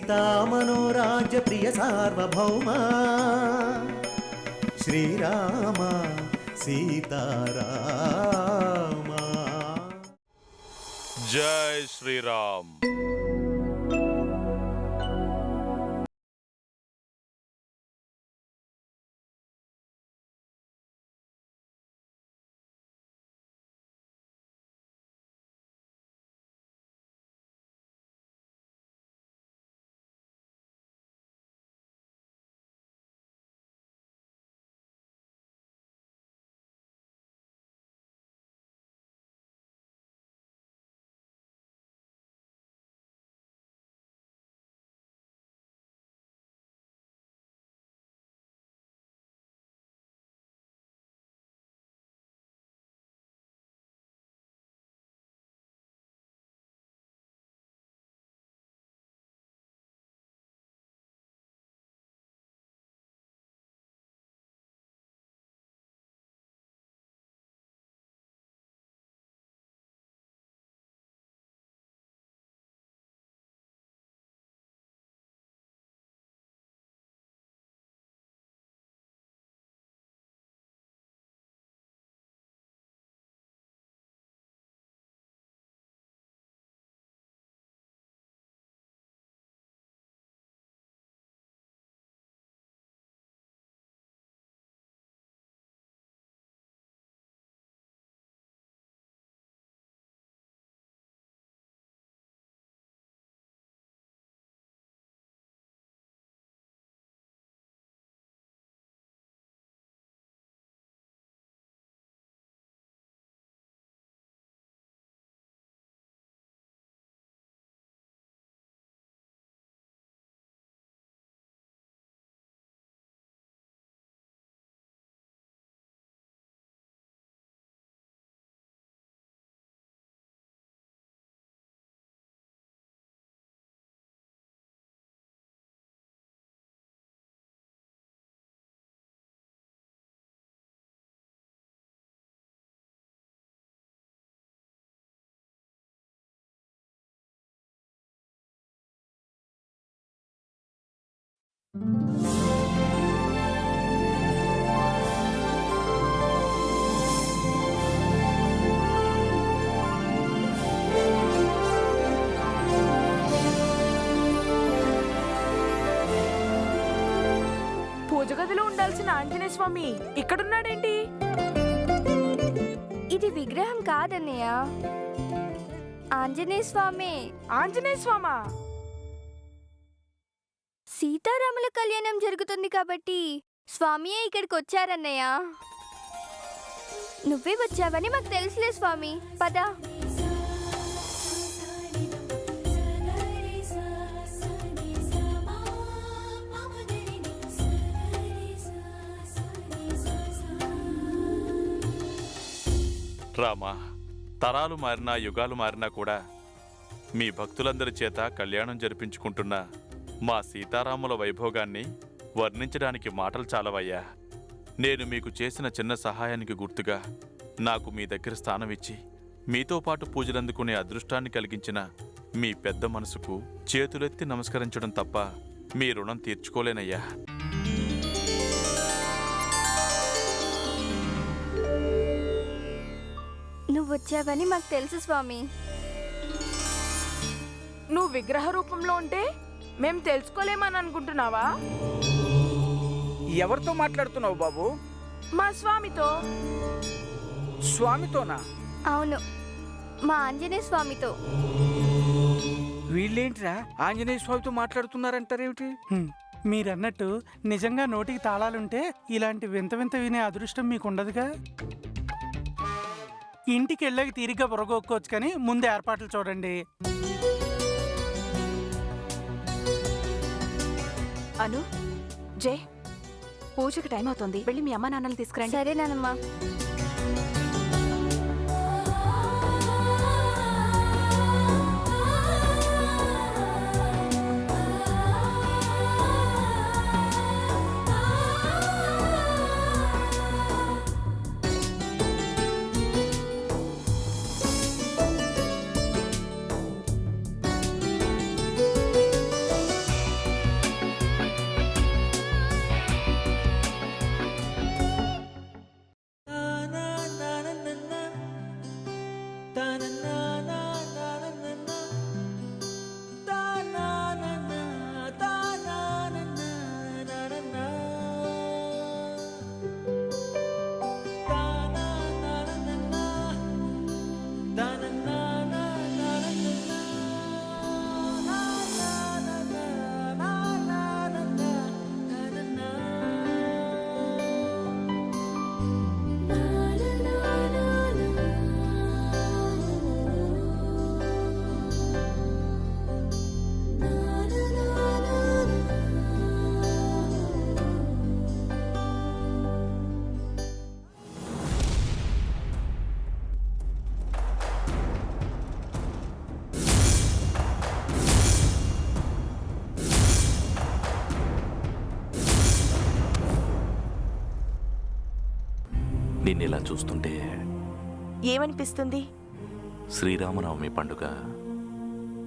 సీతా మనోరాజ్య ప్రియ సార్వభౌమా శ్రీరామ సీతారామ. జై శ్రీరామ్. పూజ గదిలో ఉండాల్సిన ఆంజనేయ స్వామి ఇక్కడున్నాడేంటి? ఇది విగ్రహం కాదన్నయ్య, ఆంజనేయ స్వామి. ఆంజనేయ స్వామా? సీతారాముల కళ్యాణం జరుగుతుంది కాబట్టి స్వామియే ఇక్కడికి వచ్చారన్నయ్య. నువ్వే వచ్చావని మాకు తెలుసులే స్వామి, పద. రామా, తరాలు మారినా యుగాలు మారినా కూడా మీ భక్తులందరి చేత కళ్యాణం జరిపించుకుంటున్న మా సీతారాముల వైభోగాన్ని వర్ణించడానికి మాటలు చాలవయ్యా. నేను మీకు చేసిన చిన్న సహాయానికి గుర్తుగా నాకు మీ దగ్గర స్థానం ఇచ్చి మీతో పాటు పూజలందుకునే అదృష్టాన్ని కలిగించిన మీ పెద్ద మనసుకు చేతులెత్తి నమస్కరించడం తప్ప మీ రుణం తీర్చుకోలేనయ్యా. నువ్వు వచ్చావని మాకు తెలుసు స్వామి. నువ్వు విగ్రహ రూపంలో ఉంటే మేం తెలుసుకోలేమని అనుకుంటున్నావా? ఎవరితో మాట్లాడుతున్నావు బాబు? మా స్వామితో. స్వామితోనా? అవును, మా ఆంజనేయ స్వామితో. వీళ్ళేంట్రా ఆంజనేయ స్వామితో మాట్లాడుతున్నారంటారేమిటి? మీరన్నట్టు నిజంగా నోటికి తాళాలుంటే ఇలాంటి వింత వింత వినే అదృష్టం మీకుండదుగా. ఇంటికి వెళ్ళాక తీరిగ్గా బుర్రగొక్కోవచ్చు, కానీ ముందు ఏర్పాట్లు చూడండి. అను, జై, పూజకి టైం అవుతుంది, వెళ్ళి మీ అమ్మ నాన్నలు తీసుకురండి. సరే నానమ్మా. నిన్నిలా చూస్తుంటే ఏమనిపిస్తుంది? శ్రీరామనవమి పండుగ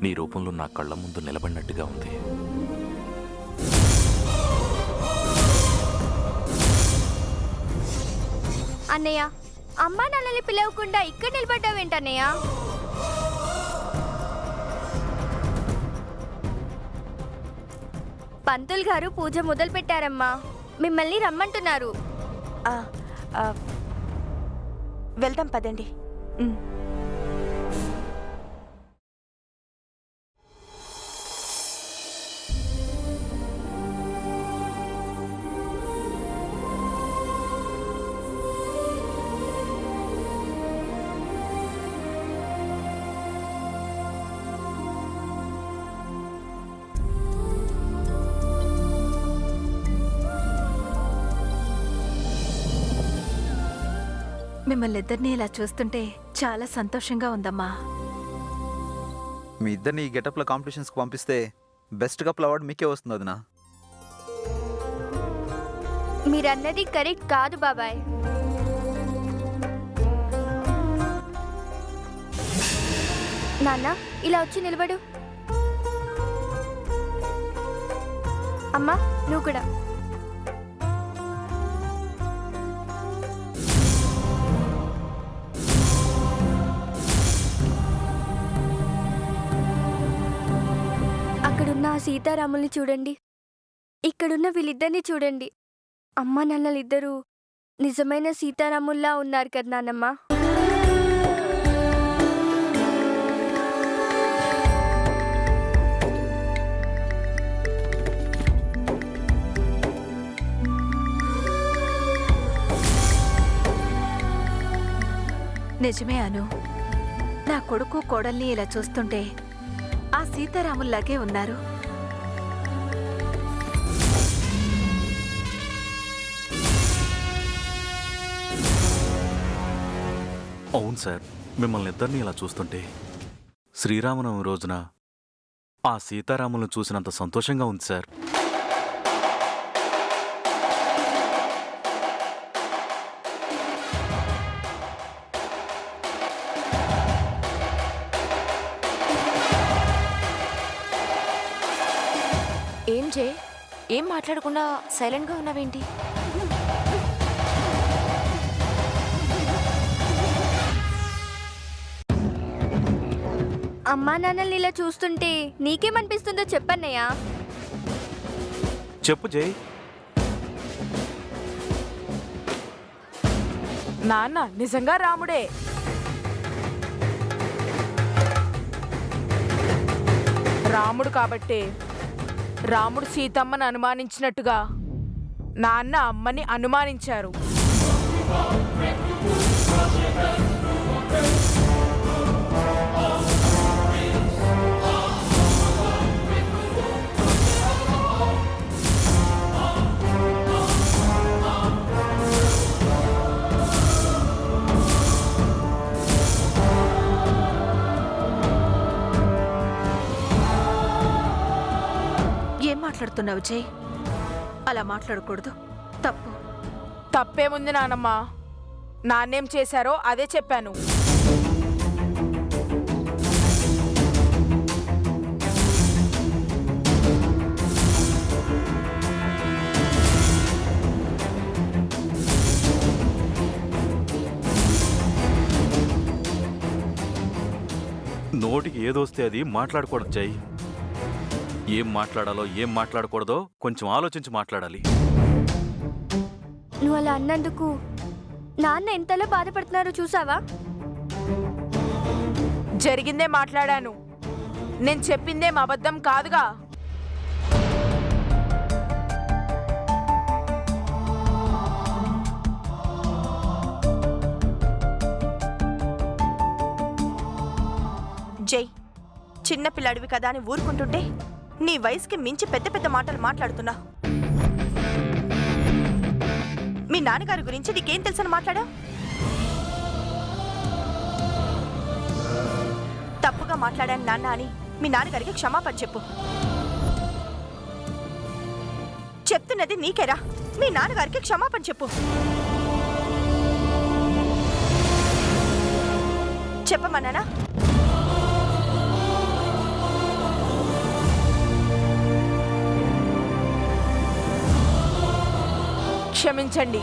నీ రూపంలో నా కళ్ళ ముందు నిలబడినట్టుగా ఉంది. అన్నయ్య, అమ్మా నాన్నని పిలవకుండా ఇక్కడ నిలబడ్డావేంటన్నయ్య? పంతులు గారు పూజ మొదలు పెట్టారమ్మా, మిమ్మల్ని రమ్మంటున్నారు. ఆ, ఆ, వెళ్దాం పదండి. మిమ్మల్ని ఇద్దరిని ఇలా చూస్తుంటే చాలా సంతోషంగా ఉందమ్మా. మీ ఇద్దరిని ఈ గెటప్ల కాంపిటీషన్స్కి పంపిస్తే బెస్ట్ కపుల్ అవార్డు మీకే వస్తుంది వదినా. మీరన్నది కరెక్ట్ కాదు బాబాయ్. నాన్న, ఇలా వచ్చి నిలబడు. అమ్మా, నువ్వు కూడా. అక్కడున్న ఆ సీతారాముల్ని చూడండి, ఇక్కడున్న వీళ్ళిద్దరిని చూడండి. అమ్మ నాన్నలిద్దరూ నిజమైన సీతారాముల్లా ఉన్నారు కదా నాన్నమ్మ. నిజమే అను, నా కొడుకు కోడల్ని ఇలా చూస్తుంటే ఆ సీతారాముల్లాగే ఉన్నారు. అవును సార్, మిమ్మల్ని ఇద్దరిని ఇలా చూస్తుంటే శ్రీరామనవమి రోజున ఆ సీతారాములను చూసినంత సంతోషంగా ఉంది సార్. ఏం జే, ఏం మాట్లాడకుండా సైలెంట్గా ఉన్నావేంటి? అమ్మా నాన్నల్ని ఇలా చూస్తుంటే నీకేమనిపిస్తుందో చెప్పన్నయ్యా. చెప్పు జై. నాన్న నిజంగా రాముడే. రాముడు కాబట్టే రాముడు సీతమ్మని అనుమానించినట్టుగా నాన్న అమ్మని అనుమానించారు. ఏం మాట్లాడుతున్నావు జై? అలా మాట్లాడకూడదు, తప్పు. తప్పేముంది నానమ్మ, నాన్నేం చేశారో అదే చెప్పాను. నోటికి ఏదొస్తే అది మాట్లాడకూడదు జై. ఏం మాట్లాడాలో ఏం మాట్లాడకూడదో కొంచెం ఆలోచించి మాట్లాడాలి. నువ్వు అలా అన్నందుకు నాన్న ఎంతలా బాధపడుతున్నారో చూసావా? జరిగిందే మాట్లాడాను, నేను చెప్పిందేం అబద్ధం కాదుగా. జై, చిన్నపిల్లాడివి కదా అని ఊరుకుంటుంటే నీ వయసుకి మించి పెద్ద పెద్ద మాటలు మాట్లాడుతున్నా. మీ నాన్నగారి గురించి నీకేం తెలుసని మాట్లాడా? తప్పుగా మాట్లాడాను నాన్న అని మీ నాన్నగారికి క్షమాపణ చెప్పు. చెప్తున్నది నీకేరా, మీ నాన్నగారికి క్షమాపణ చెప్పు. చెప్పమన్నానా? క్షమించండి.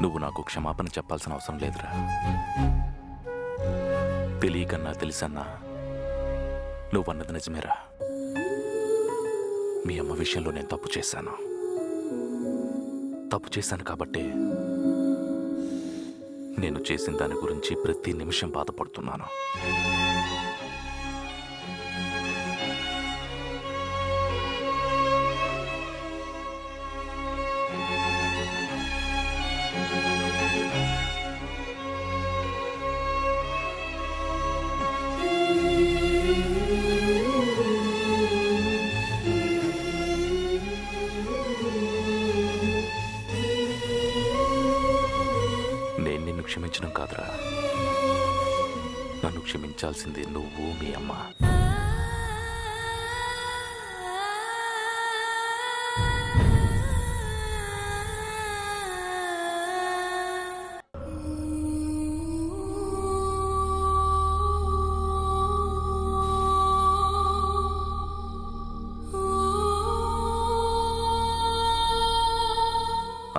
నువ్వు నాకు క్షమాపణ చెప్పాల్సిన అవసరం లేదురా. తెలియకన్నా తెలిసన్నా నువ్వన్నది నిజమేరా. మీ అమ్మ విషయంలో నేను తప్పు చేశాను కాబట్టి నేను చేసిన దాని గురించి ప్రతి నిమిషం బాధపడుతున్నాను. నేను నిన్ను క్షమించడం కాదురా, నన్ను క్షమించాల్సింది నువ్వు, మీ అమ్మ.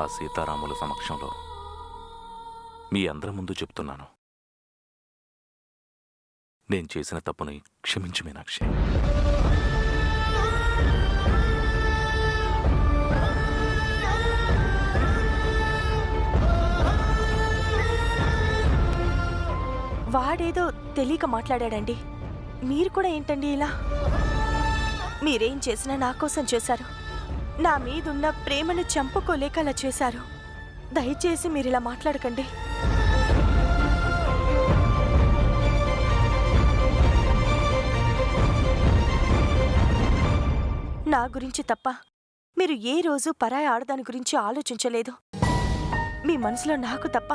ఆ సీతారాముల సమక్షంలో మీ అందరి ముందు చెప్తున్నాను, నేను చేసిన తప్పుని క్షమించు మీనాక్షి. వాడేదో తెలియక మాట్లాడాడండి. మీరు కూడా ఏంటండి ఇలా? మీరేం చేసినా నా కోసం చేశారు. నా మీదున్న ప్రేమను చంపుకోలేక అలా చేశారు. దయచేసి మీరిలా మాట్లాడకండి. నా గురించి తప్ప మీరు ఏ రోజు పరాయి ఆడదాని గురించి ఆలోచించలేదు. మీ మనసులో నాకు తప్ప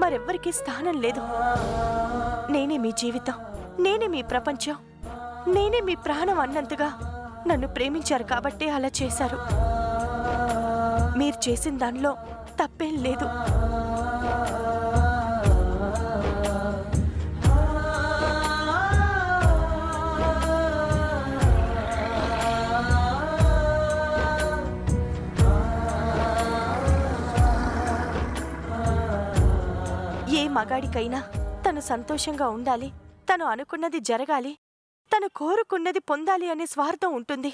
మరెవ్వరికీ స్థానం లేదు. నేనే మీ జీవితం, నేనే మీ ప్రపంచం, నేనే మీ ప్రాణం అన్నంతగా నన్ను ప్రేమించారు కాబట్టి అలా చేశారు. మీరు చేసిన దానిలో తప్పేం లేదు. ఏ మగాడికైనా తను సంతోషంగా ఉండాలి, తను అనుకున్నది జరగాలి, తను కోరుకున్నది పొందాలి అనే స్వార్థం ఉంటుంది.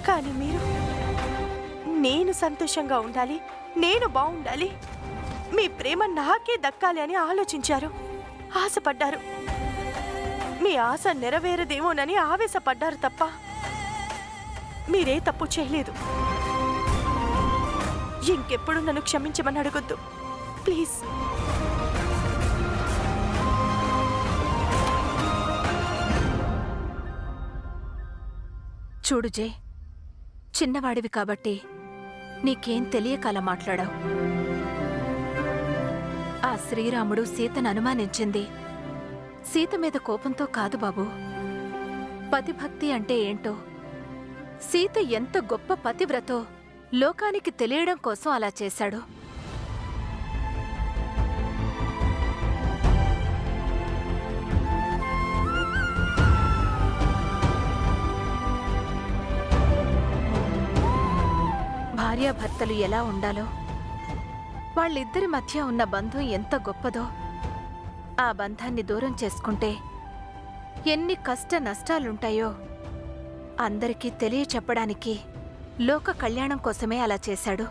కానీ మీరు నేను సంతోషంగా ఉండాలి, నేను బాగుండాలి, మీ ప్రేమ నాకే దక్కాలి అని ఆలోచించారు, ఆశపడ్డారు. మీ ఆశ నెరవేరదేమోనని ఆవేశపడ్డారు తప్ప మీరే తప్పు చేయలేదు. ఇంకెప్పుడు నన్ను క్షమించమని అడగొద్దు ప్లీజ్. చూడు జే, చిన్నవాడివి కాబట్టి నీకేం తెలియక అలా మాట్లాడావు. ఆ శ్రీరాముడు సీతను అనుమానించింది సీత మీద కోపంతో కాదు బాబు. పతిభక్తి అంటే ఏంటో, సీత ఎంత గొప్ప పతివ్రతో లోకానికి తెలియడం కోసం అలా చేశాడు. భార్యాభర్తలు ఎలా ఉండాలో, వాళ్ళిద్దరి మధ్య ఉన్న బంధం ఎంత గొప్పదో, ఆ బంధాన్ని దూరం చేసుకుంటే ఎన్ని కష్ట నష్టాలుంటాయో అందరికీ తెలియచెప్పడానికి లోక కళ్యాణం కోసమే అలా చేశాడు.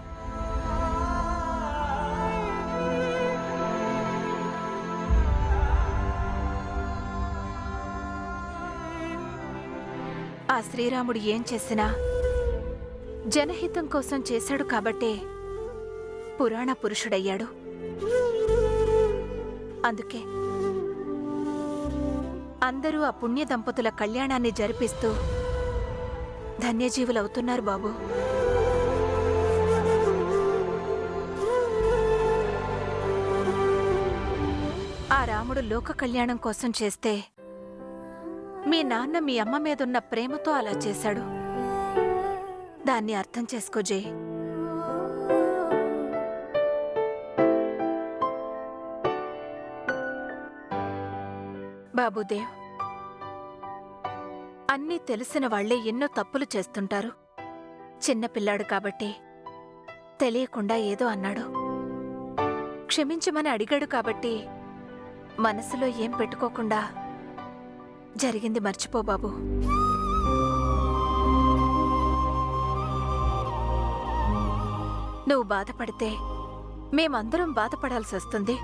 ఆ శ్రీరాముడు ఏం చేసినా జనహితం కోసం చేశాడు కాబట్టే పురాణ పురుషుడయ్యాడు. అందుకే అందరూ ఆ పుణ్య దంపతుల కళ్యాణాన్ని జరిపిస్తూ ధన్యజీవులవుతున్నారు బాబు. రాముడు లోక కళ్యాణం కోసం చేస్తే మీ నాన్న మీ అమ్మ మీదున్న ప్రేమతో అలా చేశాడు. దాన్ని అర్థం చేసుకో జై. బాబుదేవ్, అన్నీ తెలిసిన వాళ్లే ఎన్నో తప్పులు చేస్తుంటారు. చిన్నపిల్లాడు కాబట్టి తెలియకుండా ఏదో అన్నాడు. క్షమించమని అడిగాడు కాబట్టి మనసులో ఏం పెట్టుకోకుండా జరిగింది మర్చిపో బాబు. నువ్వు బాధపడితే మేమందరం బాధపడాల్సి వస్తుంది.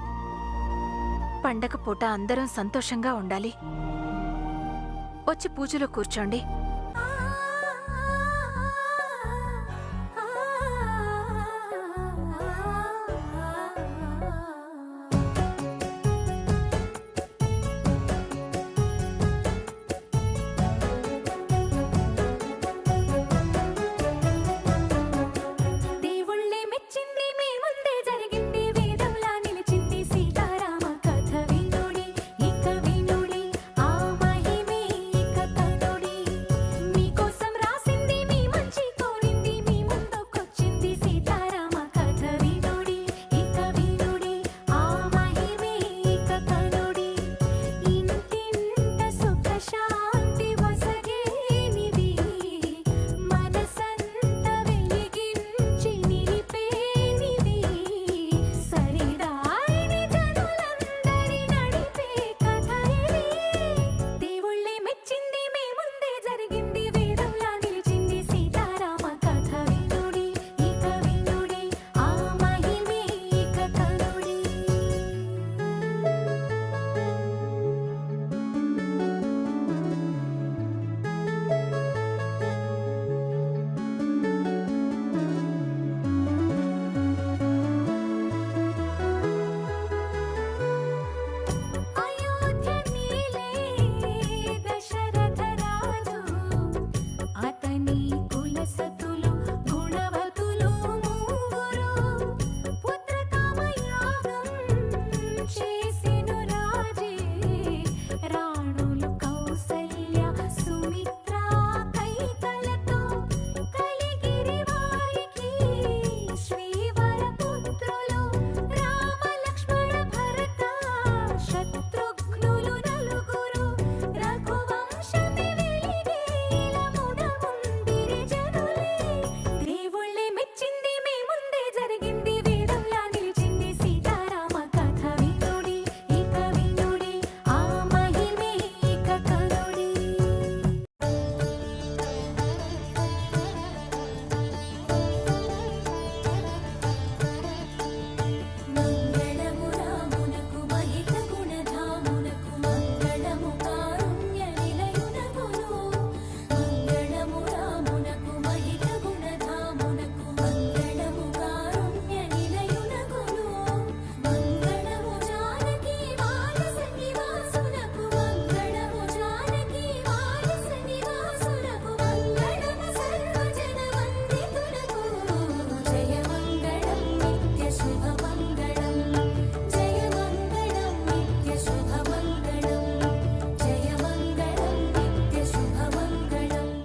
పండగ పూట అందరం సంతోషంగా ఉండాలి. వచ్చి పూజలో కూర్చోండి.